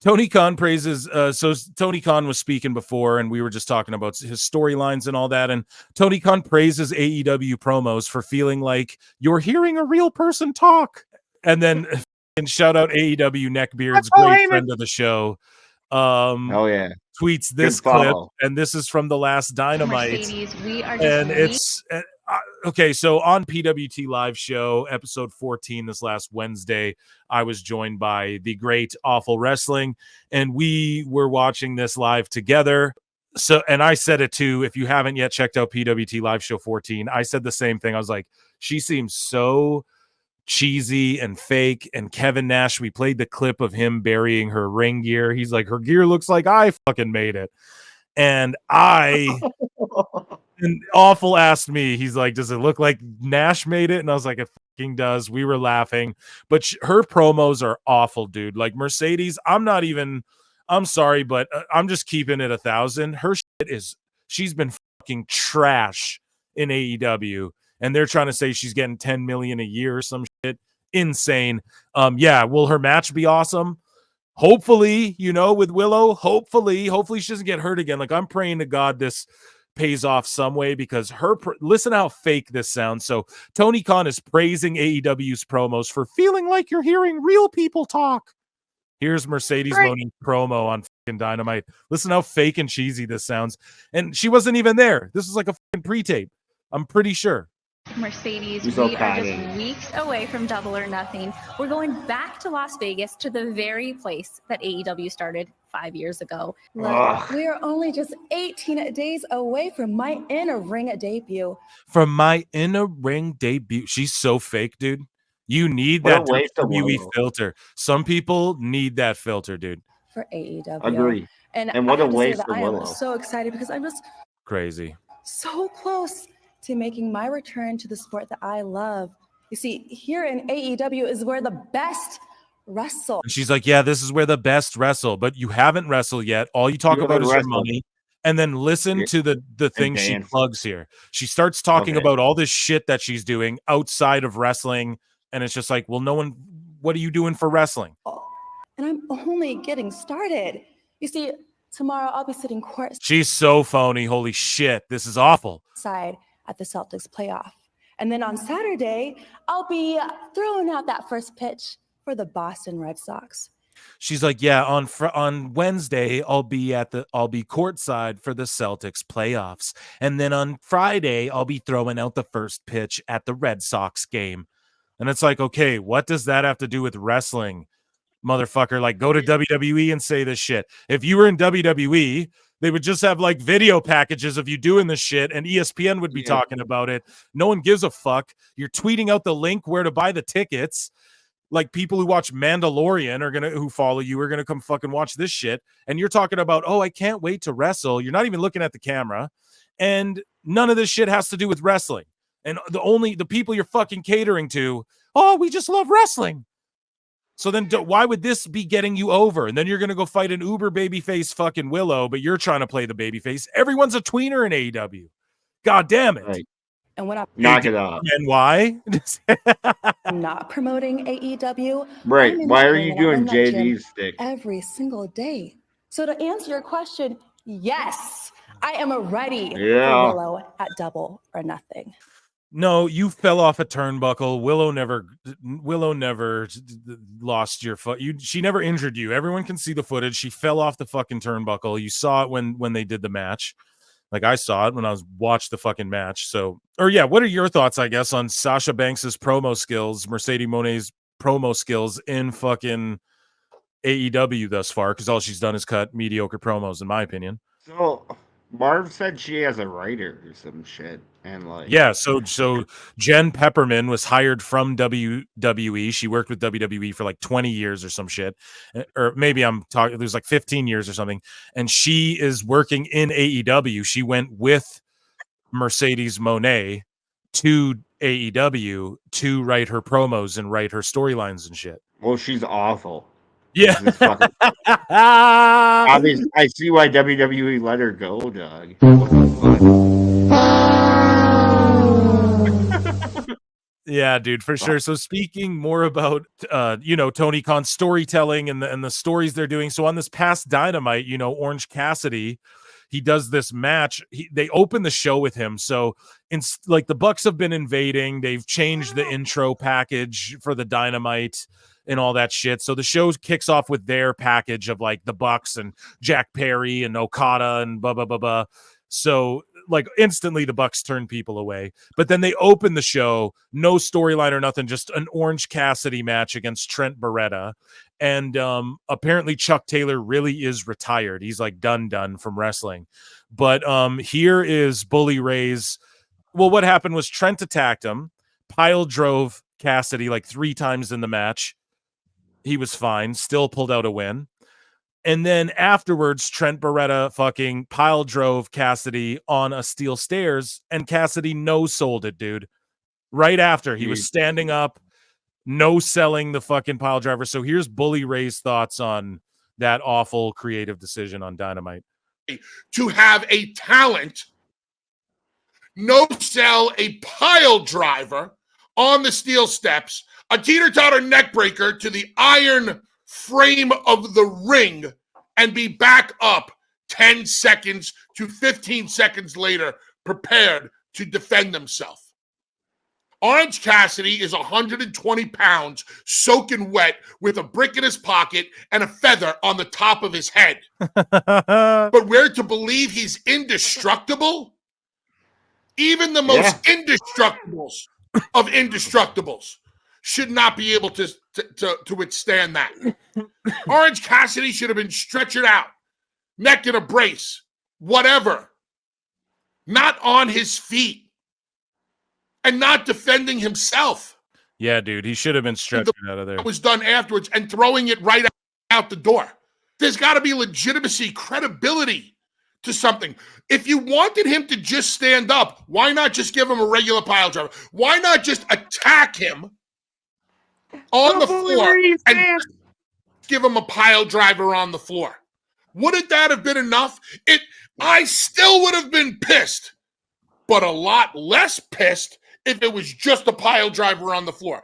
Tony Khan praises. So Tony Khan was speaking before, and we were just talking about his storylines and all that. And Tony Khan praises AEW promos for feeling like you're hearing a real person talk. And then and shout out AEW Neckbeard's great friend of the show. Oh yeah. Tweets this clip, and this is from the last Dynamite. Mercedes, we are and it's okay. So on PWT live show episode 14 this last Wednesday, I was joined by the great Awful Wrestling, and we were watching this live together. So, and I said it too. If you haven't yet checked out PWT live show 14, I said the same thing. I was like, she seems so cheesy and fake. And Kevin Nash, we played the clip of him burying her ring gear. He's like, her gear looks like I fucking made it. And and Awful asked me, he's like, does it look like Nash made it? And I was like, it fucking does. We were laughing, but her promos are awful, dude. Like Mercedes, I'm sorry, but I'm just keeping it 1,000. Her shit she's been fucking trash in AEW. And they're trying to say she's getting $10 million a year or some shit. Insane. Yeah, will her match be awesome? Hopefully, with Willow. Hopefully she doesn't get hurt again. Like, I'm praying to God this pays off some way, because listen how fake this sounds. So Tony Khan is praising AEW's promos for feeling like you're hearing real people talk. Here's Mercedes Mone promo on fucking Dynamite. Listen how fake and cheesy this sounds. And she wasn't even there. This was like a fucking pre-tape. I'm pretty sure. Mercedes, we are just weeks away from Double or Nothing. We're going back to Las Vegas, to the very place that AEW started 5 years ago. Look, we are only just 18 days away from my in-a-ring debut. She's so fake, dude. You need that WWE filter. Some people need that filter, dude. For AEW. Agree. And what a waste of Willow. I am so excited because I'm just crazy. So close to making my return to the sport that I love. You see, here in AEW is where the best wrestle. And she's like, yeah, this is where the best wrestle, but you haven't wrestled yet. All you talk about is your money. And then listen to the thing she plugs here. She starts talking about all this shit that she's doing outside of wrestling. And it's just like, well, what are you doing for wrestling? And I'm only getting started. You see, tomorrow I'll be sitting court. She's so phony. Holy shit. This is awful. Side at the Celtics playoff. And then on Saturday, I'll be throwing out that first pitch for the Boston Red Sox. She's like, yeah, on Wednesday, I'll be courtside for the Celtics playoffs. And then on Friday, I'll be throwing out the first pitch at the Red Sox game. And it's like, okay, what does that have to do with wrestling, motherfucker? Like, go to WWE and say this shit. If you were in WWE, they would just have like video packages of you doing this shit, and ESPN would be talking about it. No one gives a fuck. You're tweeting out the link where to buy the tickets. Like, people who watch Mandalorian who follow you are gonna come fucking watch this shit. And you're talking about, oh, I can't wait to wrestle. You're not even looking at the camera, and none of this shit has to do with wrestling. And the people you're fucking catering to, oh, we just love wrestling. So then why would this be getting you over? And then you're going to go fight an uber babyface fucking Willow, but you're trying to play the babyface. Everyone's a tweener in AEW. God damn it. Right. And when knock it off. And why? I'm not promoting AEW. Right. Why are you doing JD's stick every single day? So to answer your question, yes, I am ready for Willow at Double or Nothing. No, you fell off a turnbuckle. Willow never lost your foot. She never injured you. Everyone can see the footage. She fell off the fucking turnbuckle. You saw it when they did the match. Like, I saw it when I watched the fucking match. So, what are your thoughts, I guess, on Sasha Banks's promo skills, Mercedes Mone's promo skills in fucking AEW thus far? Because all she's done is cut mediocre promos, in my opinion. So Marv said she has a writer or some shit. And like, yeah, so Jen Pepperman was hired from WWE. She worked with WWE for like 20 years or some shit. Or maybe I'm talking, there's like 15 years or something. And she is working in AEW. She went with Mercedes Mone to AEW to write her promos and write her storylines and shit. Well, she's awful. Yeah. Obviously, I see why WWE let her go, dog. What the fuck? Yeah, dude, for sure. So speaking more about Tony Khan's storytelling and the stories they're doing. So on this past Dynamite, Orange Cassidy, he does this match. They open the show with him. So the Bucks have been invading. They've changed the intro package for the Dynamite and all that shit. So the show kicks off with their package of like the Bucks and Jack Perry and Okada and blah, blah, blah, blah. So like instantly the Bucks turn people away, but then they open the show, no storyline or nothing, just an Orange Cassidy match against Trent Beretta. And apparently Chuck Taylor really is retired. He's like done from wrestling. But here is Bully Ray's. Well, what happened was Trent attacked him, pile drove Cassidy like 3 times in the match. He was fine, still pulled out a win. And then afterwards, Trent Beretta fucking pile drove Cassidy on a steel stairs, and Cassidy no-sold it, dude. Right after, he was standing up, no-selling the fucking pile driver. So here's Bully Ray's thoughts on that awful creative decision on Dynamite. To have a talent no-sell a pile driver on the steel steps, a teeter-totter neckbreaker to the iron frame of the ring, and be back up 10 seconds to 15 seconds later, prepared to defend himself. Orange Cassidy is 120 pounds, soaking wet, with a brick in his pocket and a feather on the top of his head. But we're to believe he's indestructible? Even the most indestructibles of indestructibles should not be able to withstand that. Orange Cassidy should have been stretchered out, neck in a brace, whatever. Not on his feet and not defending himself. Yeah, dude, he should have been stretched out of there. It was done afterwards and throwing it right out the door. There's got to be legitimacy, credibility to something. If you wanted him to just stand up, why not just give him a regular pile driver? Why not just attack him on the floor and give him a pile driver on the floor? Wouldn't that have been enough? I still would have been pissed, but a lot less pissed if it was just a pile driver on the floor.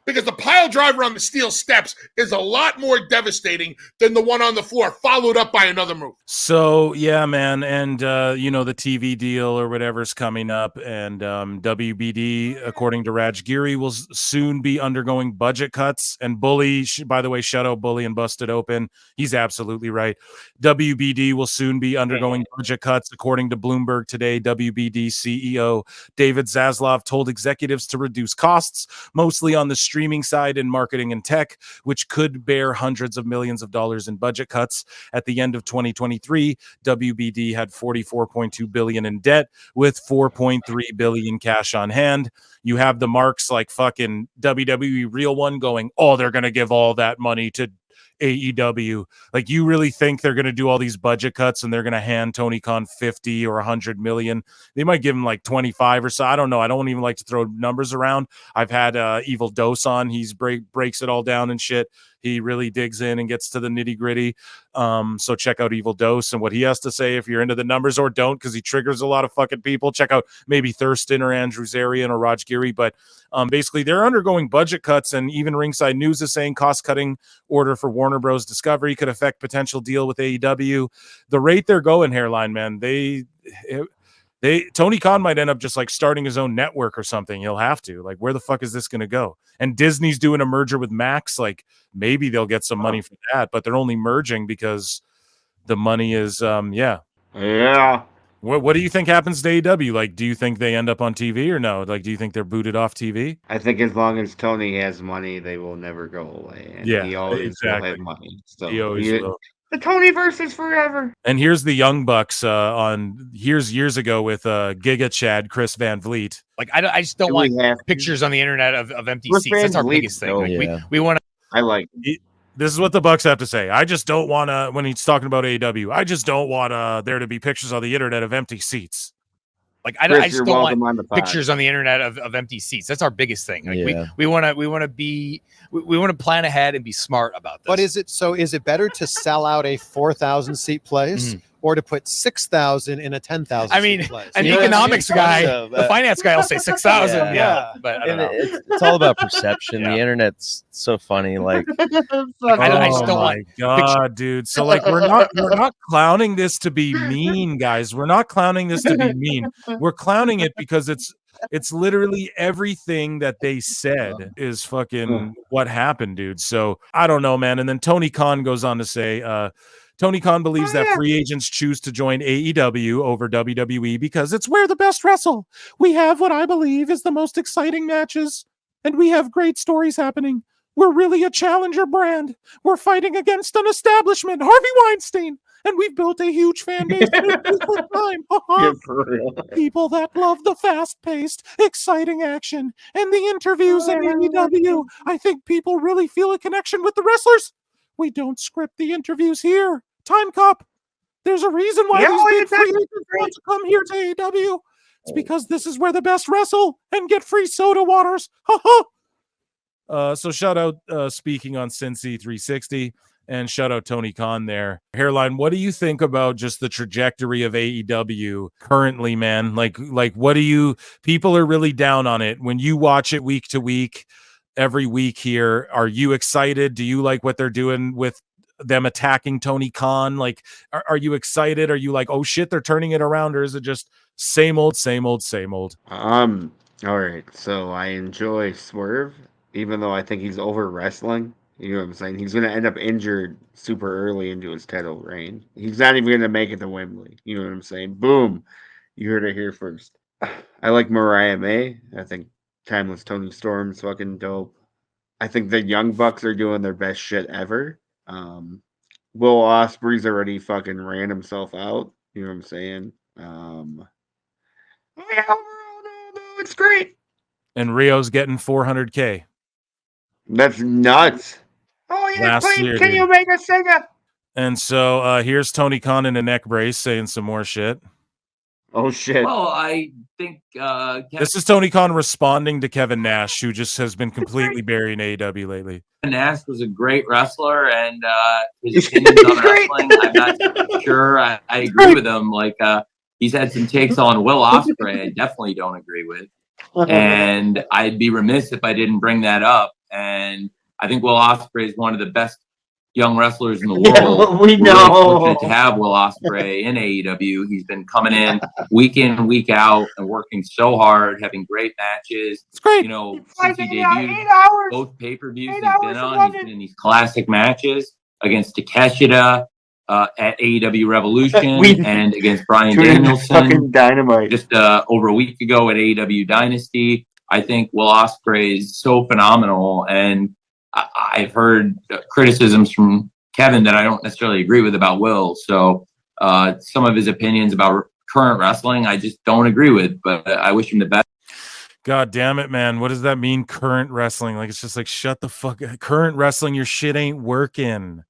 Because the pile driver on the steel steps is a lot more devastating than the one on the floor, followed up by another move. So, yeah, man. And, the TV deal or whatever is coming up. And WBD, according to Raj Giri, will soon be undergoing budget cuts. And Bully, by the way, shout out Bully and Busted Open. He's absolutely right. WBD will soon be undergoing budget cuts. According to Bloomberg today, WBD CEO David Zaslav told executives to reduce costs, mostly on the streaming side and marketing and tech, which could bear hundreds of millions of dollars in budget cuts. At the end of 2023, WBD had $44.2 billion in debt with $4.3 billion cash on hand. You have the marks like fucking WWE Real One going, oh, they're going to give all that money to AEW. Like, you really think they're going to do all these budget cuts and they're going to hand Tony Khan 50 or 100 million? They might give him like 25 or so. I don't know. I don't even like to throw numbers around. I've had Evil Dose on. He's breaks it all down and shit. He really digs in and gets to the nitty gritty. So check out Evil Dose and what he has to say if you're into the numbers, or don't, because he triggers a lot of fucking people. Check out maybe Thurston or Andrew Zarian or Raj Giri. But basically, they're undergoing budget cuts, and even Ringside News is saying cost-cutting order for Warner Bros. Discovery could affect potential deal with AEW. The rate they're going, Hairline, man, Tony Khan might end up just like starting his own network or something. He'll have to. Like, where the fuck is this going to go? And Disney's doing a merger with Max. Like, maybe they'll get some money for that, but they're only merging because the money is, yeah. What do you think happens to AEW? Like, do you think they end up on TV or no? Like, do you think they're booted off TV? I think as long as Tony has money, they will never go away. And yeah, he always will have money. So he always will. The Tonyverse is forever. And here's the Young Bucks years ago with Giga Chad, Chris Van Vliet. Like, I just don't want pictures on the internet of empty Chris seats. That's our biggest thing. Like, we want to. I like it. This is what the Bucks have to say. I just don't want to, when he's talking about AEW, I just don't want there to be pictures on the internet of empty seats. Like, I just don't want pictures on the internet of empty seats. That's our biggest thing. Like, we want to plan ahead and be smart about this. But is it better to sell out a 4,000 seat place or to put 6,000 in a 10,000. I mean, an economics guy, the finance guy will say 6,000. Yeah, but I don't know. It's all about perception. The internet's so funny. Like, I just don't my God, dude. So like, we're not clowning this to be mean, guys. We're not clowning this to be mean. We're clowning it because it's literally everything that they said is fucking what happened, dude. So I don't know, man. And then Tony Khan goes on to say, Tony Khan believes that free agents choose to join AEW over WWE because it's where the best wrestle. We have what I believe is the most exciting matches, and we have great stories happening. We're really a challenger brand. We're fighting against an establishment, Harvey Weinstein, and we've built a huge fan base in a decent time. People that love the fast-paced, exciting action and the interviews in AEW. I think people really feel a connection with the wrestlers. We don't script the interviews here. Time Cop. There's a reason why these big free agents want to come here to AEW. It's because this is where the best wrestle and get free soda waters. So shout out speaking on Cincy 360 and shout out Tony Khan there. Hairline, what do you think about just the trajectory of AEW currently, man? Like what do you, people are really down on it. When you watch it week to week, every week here, are you excited? Do you like what they're doing with them attacking Tony Khan? Like, are you excited? Are you like, oh shit, they're turning it around? Or is it just same old? All right. So I enjoy Swerve, even though I think he's over wrestling. You know what I'm saying? He's going to end up injured super early into his title reign. He's not even going to make it to Wembley. You know what I'm saying? Boom. You heard it here first. I like Mariah May. I think Timeless Tony Storm's fucking dope. I think the Young Bucks are doing their best shit ever. Will Ospreay's already fucking ran himself out. You know what I'm saying? Yeah, no, it's great. And Rio's getting 400K. That's nuts. Oh, yeah, can you make a singer? And so here's Tony Khan in a neck brace saying some more shit. Oh, shit. Well, I think this is Tony Khan responding to Kevin Nash, who just has been completely burying AEW lately. Nash was a great wrestler, and his opinions on wrestling, I'm not sure I agree with him. Like, he's had some takes on Will Ospreay I definitely don't agree with. And I'd be remiss if I didn't bring that up. And I think Will Ospreay is one of the best young wrestlers in the world. We know. Really fortunate to have Will Ospreay in AEW. He's been coming in, week out, and working so hard, having great matches. It's great. You know, since he debuted, both pay-per-views he's been on, he's been in these classic matches against Takeshita at AEW Revolution and against Bryan Danielson. Fucking Dynamite. Just over a week ago at AEW Dynasty. I think Will Ospreay is so phenomenal, and I've heard criticisms from Kevin that I don't necessarily agree with about Will. So some of his opinions about current wrestling, I just don't agree with, but I wish him the best. God damn it, man. What does that mean, current wrestling? Like, it's just like, shut the fuck up. Current wrestling, your shit ain't working.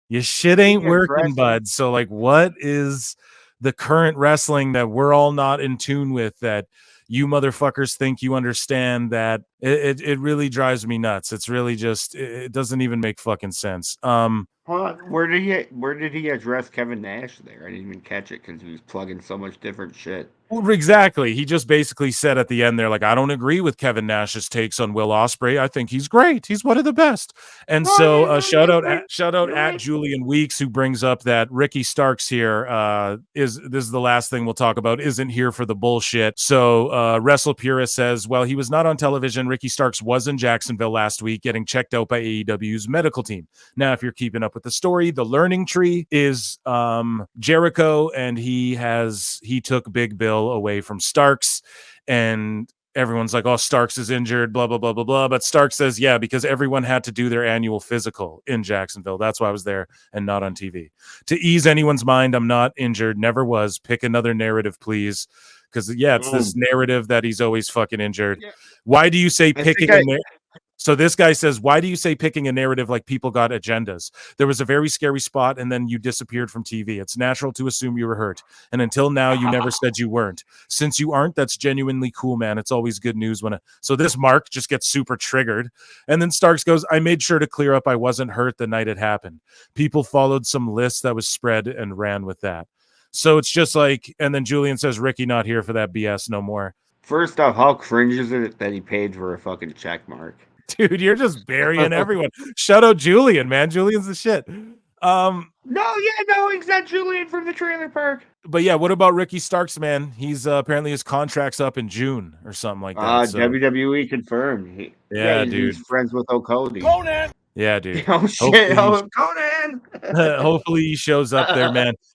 Your shit ain't working, bud. So like, what is the current wrestling that we're all not in tune with, that you motherfuckers think you understand? That it really drives me nuts. It's really just, it doesn't even make fucking sense. Hold on. Where did he address Kevin Nash there? I didn't even catch it because he was plugging so much different shit. Well, exactly. He just basically said at the end there, like, I don't agree with Kevin Nash's takes on Will Ospreay. I think he's great. He's one of the best. And so shout out at Julian Weeks, who brings up that Ricky Starks here this is the last thing we'll talk about, isn't here for the bullshit. So Wrestle Purist says, well, he was not on television. Ricky Starks was in Jacksonville last week getting checked out by AEW's medical team. Now, if you're keeping up with the story, the learning tree is Jericho, and he took Big Bill away from Starks, and everyone's like, oh, Starks is injured, blah blah blah blah blah. But Starks says, yeah, because everyone had to do their annual physical in Jacksonville. That's why I was there and not on TV. To ease anyone's mind, I'm not injured, never was. Pick another narrative, please. Because it's this narrative that he's always fucking injured. Why do you say picking a narrative? So this guy says, why do you say picking a narrative like people got agendas? There was a very scary spot, and then you disappeared from TV. It's natural to assume you were hurt. And until now, you never said you weren't. Since you aren't, that's genuinely cool, man. It's always good news when so this Mark just gets super triggered. And then Starks goes, I made sure to clear up I wasn't hurt the night it happened. People followed some list that was spread and ran with that. So it's just like, and then Julian says, Ricky not here for that BS no more. First off, how cringe is it that he paid for a fucking check mark? Dude, you're just burying everyone. Shout out Julian, man. Julian's the shit. No, he's not Julian from the trailer park. But yeah, what about Ricky Starks, man? He's apparently his contract's up in June or something like that. So. WWE confirmed. Dude. He's friends with Cody. Conan. Yeah, dude. Oh shit! Conan. Hopefully he shows up there, man.